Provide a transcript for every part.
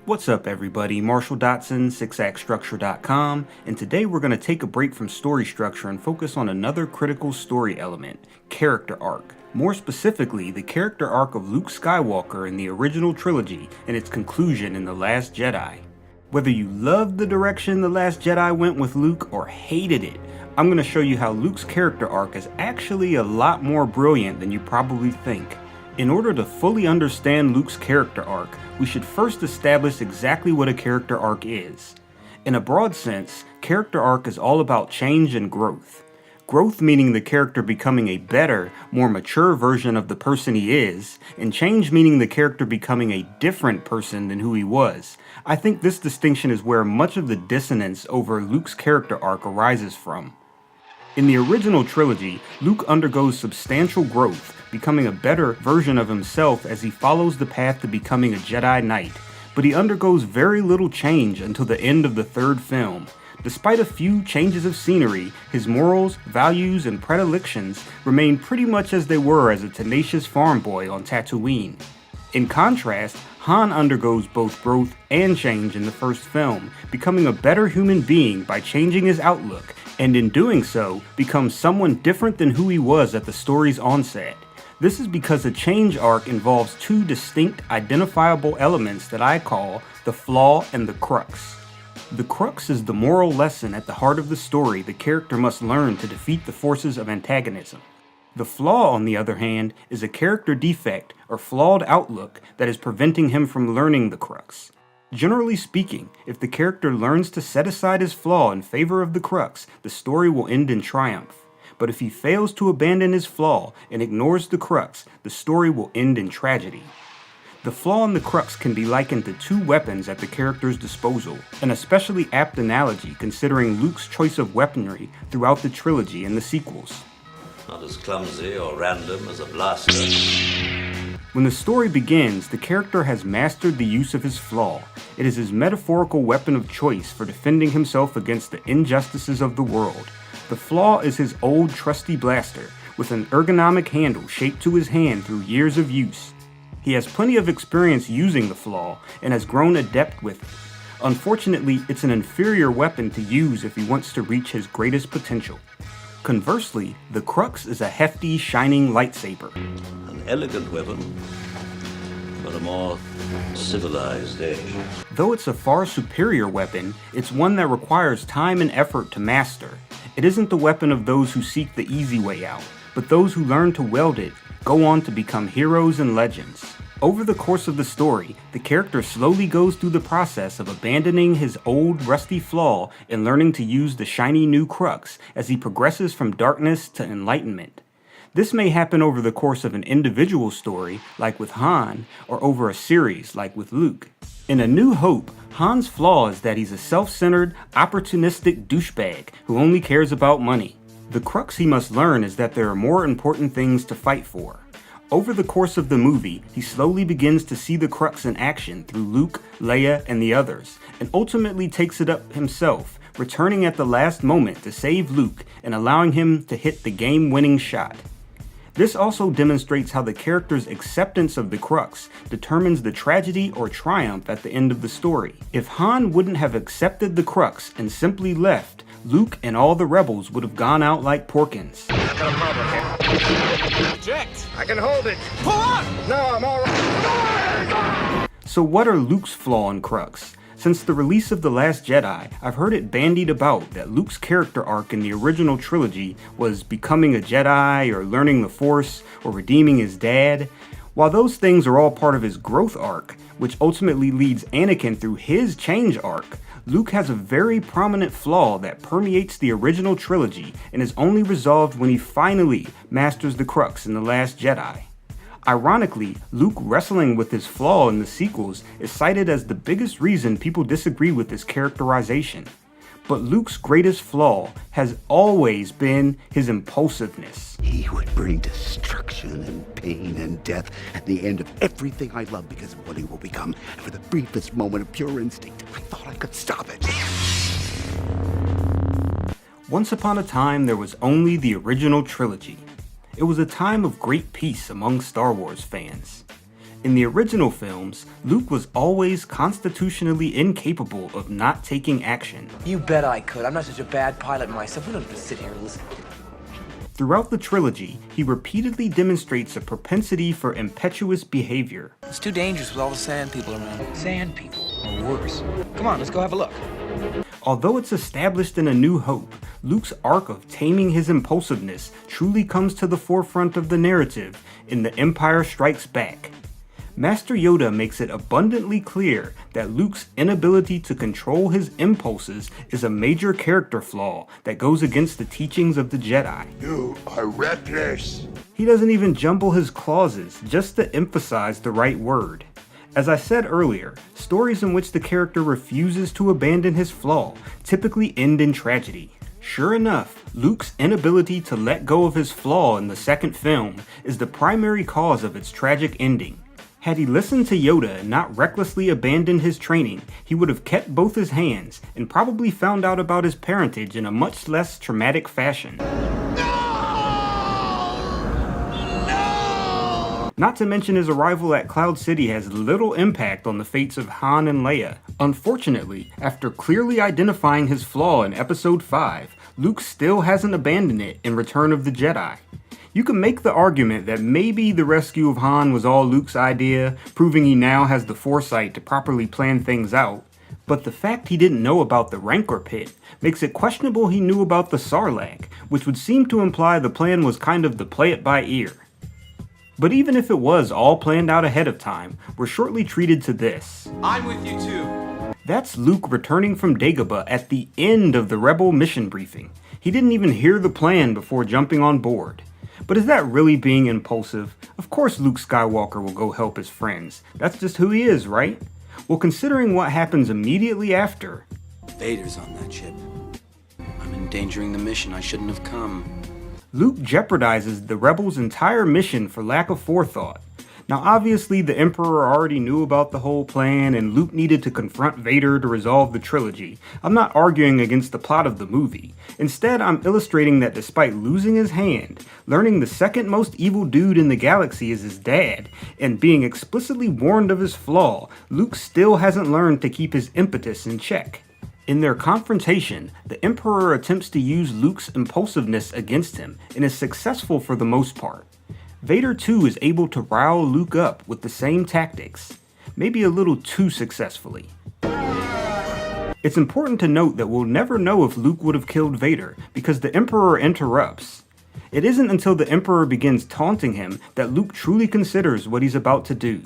What's up everybody, Marshall Dotson, 6actstructure.com, and today we're going to take a break from story structure and focus on another critical story element, character arc. More specifically, the character arc of Luke Skywalker in the original trilogy and its conclusion in The Last Jedi. Whether you loved the direction The Last Jedi went with Luke or hated it, I'm going to show you how Luke's character arc is actually a lot more brilliant than you probably think. In order to fully understand Luke's character arc, we should first establish exactly what a character arc is. In a broad sense, character arc is all about change and growth. Growth meaning the character becoming a better, more mature version of the person he is, and change meaning the character becoming a different person than who he was. I think this distinction is where much of the dissonance over Luke's character arc arises from. In the original trilogy, Luke undergoes substantial growth, becoming a better version of himself as he follows the path to becoming a Jedi Knight, but he undergoes very little change until the end of the third film. Despite a few changes of scenery, his morals, values, and predilections remain pretty much as they were as a tenacious farm boy on Tatooine. In contrast, Han undergoes both growth and change in the first film, becoming a better human being by changing his outlook, and in doing so, becomes someone different than who he was at the story's onset. This is because a change arc involves two distinct, identifiable elements that I call the flaw and the crux. The crux is the moral lesson at the heart of the story the character must learn to defeat the forces of antagonism. The flaw, on the other hand, is a character defect or flawed outlook that is preventing him from learning the crux. Generally speaking, if the character learns to set aside his flaw in favor of the crux, the story will end in triumph. But if he fails to abandon his flaw and ignores the crux, the story will end in tragedy. The flaw and the crux can be likened to two weapons at the character's disposal, an especially apt analogy considering Luke's choice of weaponry throughout the trilogy and the sequels. Not as clumsy or random as a blaster. When the story begins, the character has mastered the use of his flaw. It is his metaphorical weapon of choice for defending himself against the injustices of the world. The flaw is his old trusty blaster, with an ergonomic handle shaped to his hand through years of use. He has plenty of experience using the flaw and has grown adept with it. Unfortunately, it's an inferior weapon to use if he wants to reach his greatest potential. Conversely, the crux is a hefty, shining lightsaber. An elegant weapon for a more civilized age. Though it's a far superior weapon, it's one that requires time and effort to master. It isn't the weapon of those who seek the easy way out, but those who learn to wield it go on to become heroes and legends. Over the course of the story, the character slowly goes through the process of abandoning his old rusty flaw and learning to use the shiny new crux as he progresses from darkness to enlightenment. This may happen over the course of an individual story, like with Han, or over a series, like with Luke. In A New Hope, Han's flaw is that he's a self-centered, opportunistic douchebag who only cares about money. The crux he must learn is that there are more important things to fight for. Over the course of the movie, he slowly begins to see the crux in action through Luke, Leia, and the others, and ultimately takes it up himself, returning at the last moment to save Luke and allowing him to hit the game-winning shot. This also demonstrates how the character's acceptance of the crux determines the tragedy or triumph at the end of the story. If Han wouldn't have accepted the crux and simply left, Luke and all the rebels would have gone out like porkins. I got a problem here. Eject! I can hold it. Pull up! No, I'm all right. So what are Luke's flaw and crux? Since the release of The Last Jedi, I've heard it bandied about that Luke's character arc in the original trilogy was becoming a Jedi, or learning the Force, or redeeming his dad. While those things are all part of his growth arc, which ultimately leads Anakin through his change arc, Luke has a very prominent flaw that permeates the original trilogy and is only resolved when he finally masters the crux in The Last Jedi. Ironically, Luke wrestling with his flaw in the sequels is cited as the biggest reason people disagree with this characterization. But Luke's greatest flaw has always been his impulsiveness. He would bring destruction and pain and death at the end of everything I love because of what he will become. And for the briefest moment of pure instinct, I thought I could stop it. Once upon a time, there was only the original trilogy. It was a time of great peace among Star Wars fans. In the original films, Luke was always constitutionally incapable of not taking action. You bet I could. I'm not such a bad pilot myself. We don't have to sit here and listen. Throughout the trilogy, he repeatedly demonstrates a propensity for impetuous behavior. It's too dangerous with all the sand people around. Sand people, or worse. Come on, let's go have a look. Although it's established in A New Hope, Luke's arc of taming his impulsiveness truly comes to the forefront of the narrative in The Empire Strikes Back. Master Yoda makes it abundantly clear that Luke's inability to control his impulses is a major character flaw that goes against the teachings of the Jedi. You are reckless. He doesn't even jumble his clauses just to emphasize the right word. As I said earlier, stories in which the character refuses to abandon his flaw typically end in tragedy. Sure enough, Luke's inability to let go of his flaw in the second film is the primary cause of its tragic ending. Had he listened to Yoda and not recklessly abandoned his training, he would have kept both his hands and probably found out about his parentage in a much less traumatic fashion. Not to mention his arrival at Cloud City has little impact on the fates of Han and Leia. Unfortunately, after clearly identifying his flaw in Episode 5, Luke still hasn't abandoned it in Return of the Jedi. You can make the argument that maybe the rescue of Han was all Luke's idea, proving he now has the foresight to properly plan things out, but the fact he didn't know about the Rancor Pit makes it questionable he knew about the Sarlacc, which would seem to imply the plan was kind of the play it by ear. But even if it was all planned out ahead of time, we're shortly treated to this. I'm with you too. That's Luke returning from Dagobah at the end of the Rebel mission briefing. He didn't even hear the plan before jumping on board. But is that really being impulsive? Of course Luke Skywalker will go help his friends. That's just who he is, right? Well, considering what happens immediately after. Vader's on that ship. I'm endangering the mission. I shouldn't have come. Luke jeopardizes the Rebels' entire mission for lack of forethought. Now obviously the Emperor already knew about the whole plan and Luke needed to confront Vader to resolve the trilogy. I'm not arguing against the plot of the movie. Instead, I'm illustrating that despite losing his hand, learning the second most evil dude in the galaxy is his dad, and being explicitly warned of his flaw, Luke still hasn't learned to keep his impetus in check. In their confrontation, the Emperor attempts to use Luke's impulsiveness against him and is successful for the most part. Vader too is able to rile Luke up with the same tactics, maybe a little too successfully. It's important to note that we'll never know if Luke would have killed Vader because the Emperor interrupts. It isn't until the Emperor begins taunting him that Luke truly considers what he's about to do.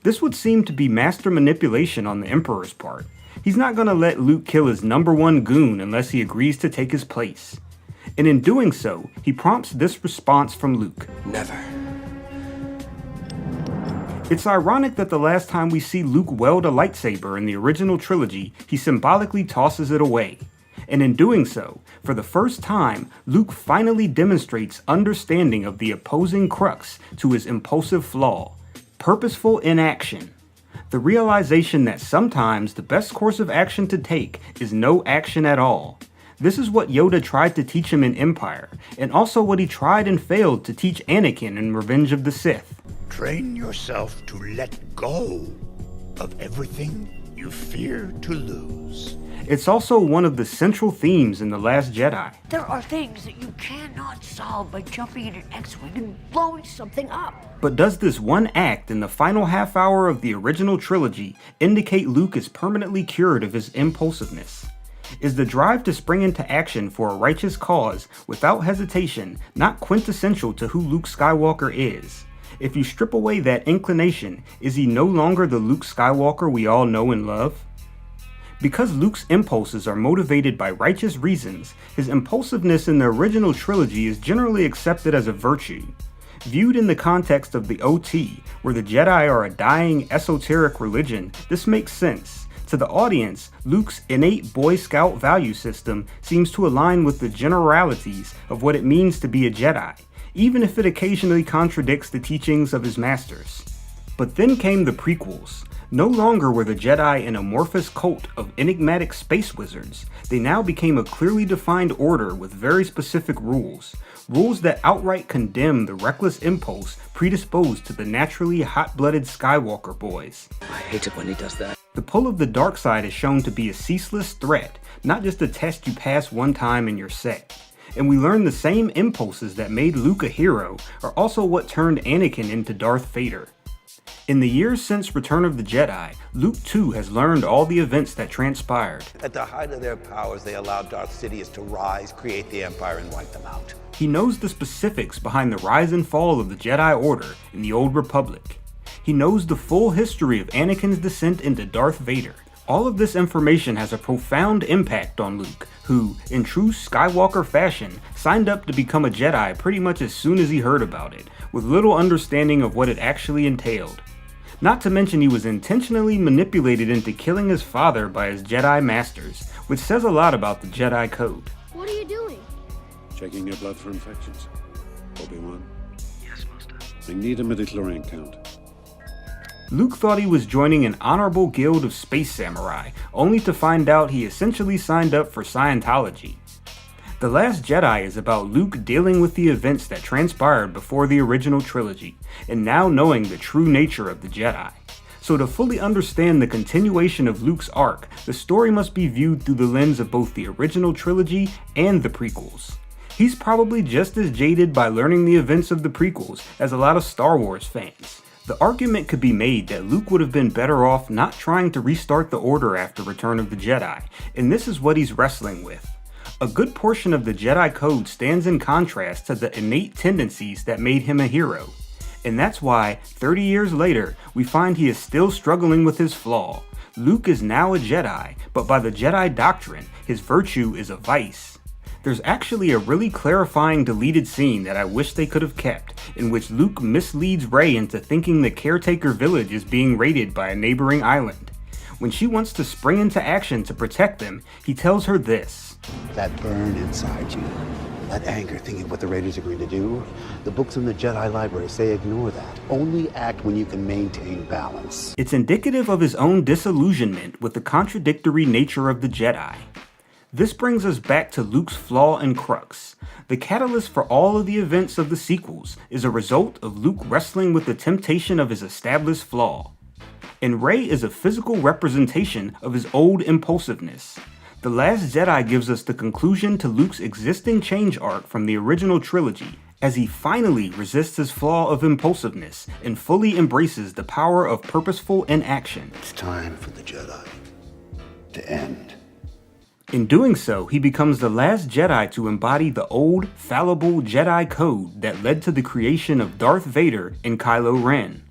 This would seem to be master manipulation on the Emperor's part. He's not going to let Luke kill his #1 goon unless he agrees to take his place. And in doing so, he prompts this response from Luke. Never. It's ironic that the last time we see Luke wield a lightsaber in the original trilogy, he symbolically tosses it away. And in doing so, for the first time, Luke finally demonstrates understanding of the opposing crux to his impulsive flaw, purposeful inaction. The realization that sometimes the best course of action to take is no action at all. This is what Yoda tried to teach him in Empire, and also what he tried and failed to teach Anakin in Revenge of the Sith. Train yourself to let go of everything you fear to lose. It's also one of the central themes in The Last Jedi. There are things that you cannot solve by jumping in an X-Wing and blowing something up. But does this one act in the final half hour of the original trilogy indicate Luke is permanently cured of his impulsiveness? Is the drive to spring into action for a righteous cause without hesitation not quintessential to who Luke Skywalker is? If you strip away that inclination, is he no longer the Luke Skywalker we all know and love? Because Luke's impulses are motivated by righteous reasons, his impulsiveness in the original trilogy is generally accepted as a virtue. Viewed in the context of the OT, where the Jedi are a dying esoteric religion, this makes sense. To the audience, Luke's innate Boy Scout value system seems to align with the generalities of what it means to be a Jedi, even if it occasionally contradicts the teachings of his masters. But then came the prequels. No longer were the Jedi an amorphous cult of enigmatic space wizards. They now became a clearly defined order with very specific rules. Rules that outright condemn the reckless impulse predisposed to the naturally hot-blooded Skywalker boys. I hate it when he does that. The pull of the dark side is shown to be a ceaseless threat, not just a test you pass one time and you're set. And we learn the same impulses that made Luke a hero are also what turned Anakin into Darth Vader. In the years since Return of the Jedi, Luke too has learned all the events that transpired. At the height of their powers, they allowed Darth Sidious to rise, create the Empire, and wipe them out. He knows the specifics behind the rise and fall of the Jedi Order in the Old Republic. He knows the full history of Anakin's descent into Darth Vader. All of this information has a profound impact on Luke, who, in true Skywalker fashion, signed up to become a Jedi pretty much as soon as he heard about it, with little understanding of what it actually entailed. Not to mention he was intentionally manipulated into killing his father by his Jedi masters, which says a lot about the Jedi Code. What are you doing? Checking your blood for infections. Obi-Wan? Yes, Master. I need a midichlorian count. Luke thought he was joining an honorable guild of space samurai, only to find out he essentially signed up for Scientology. The Last Jedi is about Luke dealing with the events that transpired before the original trilogy, and now knowing the true nature of the Jedi. So to fully understand the continuation of Luke's arc, the story must be viewed through the lens of both the original trilogy and the prequels. He's probably just as jaded by learning the events of the prequels as a lot of Star Wars fans. The argument could be made that Luke would have been better off not trying to restart the Order after Return of the Jedi, and this is what he's wrestling with. A good portion of the Jedi Code stands in contrast to the innate tendencies that made him a hero. And that's why, 30 years later, we find he is still struggling with his flaw. Luke is now a Jedi, but by the Jedi doctrine, his virtue is a vice. There's actually a really clarifying deleted scene that I wish they could have kept, in which Luke misleads Rey into thinking the caretaker village is being raided by a neighboring island. When she wants to spring into action to protect them, he tells her this. That burn inside you, that anger thinking what the Raiders are going to do, the books in the Jedi library say ignore that. Only act when you can maintain balance. It's indicative of his own disillusionment with the contradictory nature of the Jedi. This brings us back to Luke's flaw and crux. The catalyst for all of the events of the sequels is a result of Luke wrestling with the temptation of his established flaw. And Rey is a physical representation of his old impulsiveness. The Last Jedi gives us the conclusion to Luke's existing change arc from the original trilogy, as he finally resists his flaw of impulsiveness and fully embraces the power of purposeful inaction. It's time for the Jedi to end. In doing so, he becomes the last Jedi to embody the old, fallible Jedi code that led to the creation of Darth Vader and Kylo Ren.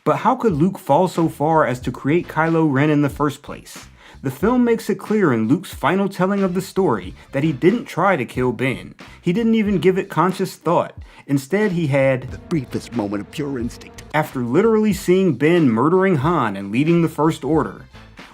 But how could Luke fall so far as to create Kylo Ren in the first place? The film makes it clear in Luke's final telling of the story that he didn't try to kill Ben. He didn't even give it conscious thought. Instead, he had the briefest moment of pure instinct. After literally seeing Ben murdering Han and leading the First Order.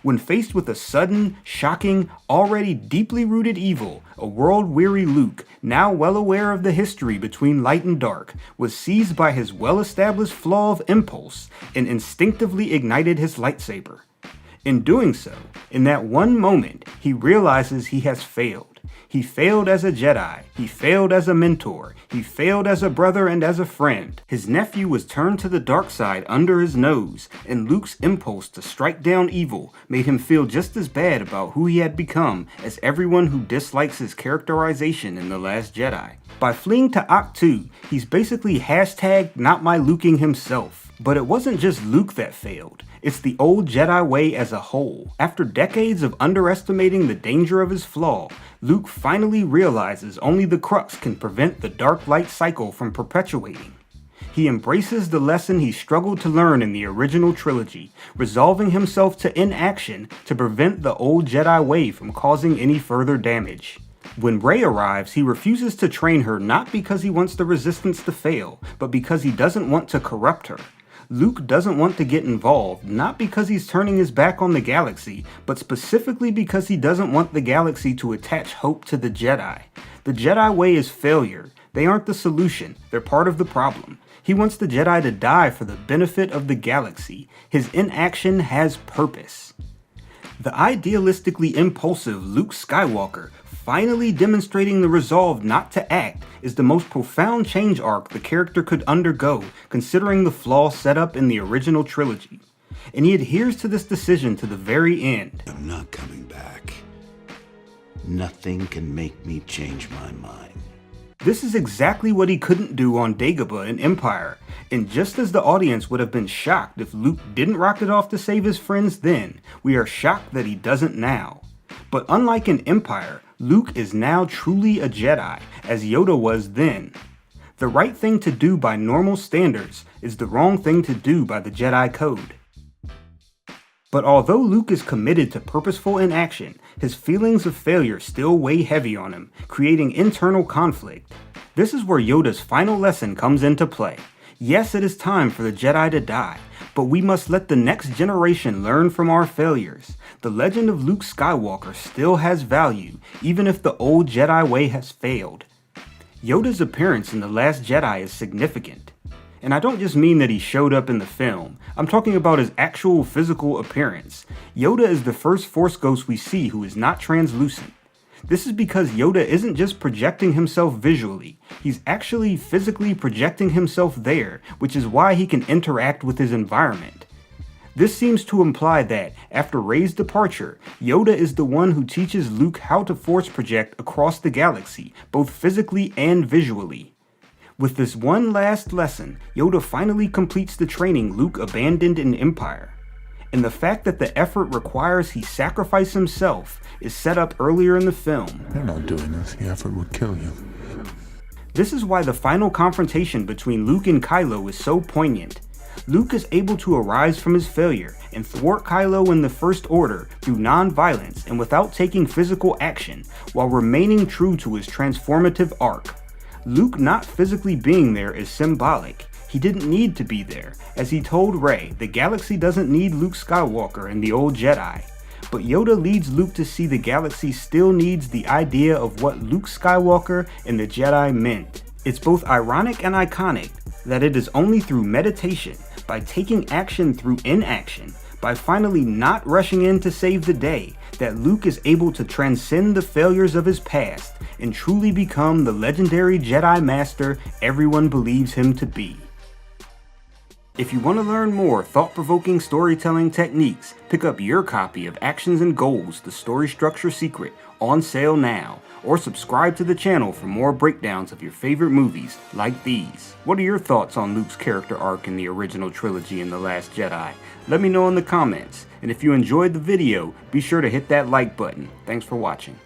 When faced with a sudden, shocking, already deeply rooted evil, a world-weary Luke, now well aware of the history between light and dark, was seized by his well-established flaw of impulse and instinctively ignited his lightsaber. In doing so, in that one moment, he realizes he has failed. He failed as a Jedi, he failed as a mentor, he failed as a brother and as a friend. His nephew was turned to the dark side under his nose, and Luke's impulse to strike down evil made him feel just as bad about who he had become as everyone who dislikes his characterization in The Last Jedi. By fleeing to Ahch-To, he's basically #NotMyLuking himself. But it wasn't just Luke that failed. It's the old Jedi way as a whole. After decades of underestimating the danger of his flaw, Luke finally realizes only the crux can prevent the dark light cycle from perpetuating. He embraces the lesson he struggled to learn in the original trilogy, resolving himself to inaction to prevent the old Jedi way from causing any further damage. When Rey arrives, he refuses to train her not because he wants the Resistance to fail, but because he doesn't want to corrupt her. Luke doesn't want to get involved, not because he's turning his back on the galaxy, but specifically because he doesn't want the galaxy to attach hope to the Jedi. The Jedi way is failure. They aren't the solution, they're part of the problem. He wants the Jedi to die for the benefit of the galaxy. His inaction has purpose. The idealistically impulsive Luke Skywalker finally demonstrating the resolve not to act is the most profound change arc the character could undergo considering the flaw set up in the original trilogy. And he adheres to this decision to the very end. I'm not coming back. Nothing can make me change my mind. This is exactly what he couldn't do on Dagobah in Empire, and just as the audience would have been shocked if Luke didn't rocket off to save his friends then, we are shocked that he doesn't now. But unlike in Empire, Luke is now truly a Jedi, as Yoda was then. The right thing to do by normal standards is the wrong thing to do by the Jedi Code. But although Luke is committed to purposeful inaction, his feelings of failure still weigh heavy on him, creating internal conflict. This is where Yoda's final lesson comes into play. Yes, it is time for the Jedi to die, but we must let the next generation learn from our failures. The legend of Luke Skywalker still has value, even if the old Jedi way has failed. Yoda's appearance in The Last Jedi is significant. And I don't just mean that he showed up in the film, I'm talking about his actual physical appearance. Yoda is the first Force ghost we see who is not translucent. This is because Yoda isn't just projecting himself visually, he's actually physically projecting himself there, which is why he can interact with his environment. This seems to imply that, after Rey's departure, Yoda is the one who teaches Luke how to Force project across the galaxy, both physically and visually. With this one last lesson, Yoda finally completes the training Luke abandoned in Empire. And the fact that the effort requires he sacrifice himself is set up earlier in the film. They're not doing this. The effort would kill you. This is why the final confrontation between Luke and Kylo is so poignant. Luke is able to arise from his failure and thwart Kylo in the First Order through non-violence and without taking physical action, while remaining true to his transformative arc. Luke not physically being there is symbolic. He didn't need to be there. As he told Rey, the galaxy doesn't need Luke Skywalker and the old Jedi. But Yoda leads Luke to see the galaxy still needs the idea of what Luke Skywalker and the Jedi meant. It's both ironic and iconic that it is only through meditation, by taking action through inaction, by finally not rushing in to save the day, that Luke is able to transcend the failures of his past and truly become the legendary Jedi Master everyone believes him to be. If you want to learn more thought-provoking storytelling techniques, pick up your copy of Actions and Goals, The Story Structure Secret, on sale now, or subscribe to the channel for more breakdowns of your favorite movies like these. What are your thoughts on Luke's character arc in the original trilogy and The Last Jedi? Let me know in the comments, and if you enjoyed the video, be sure to hit that like button. Thanks for watching.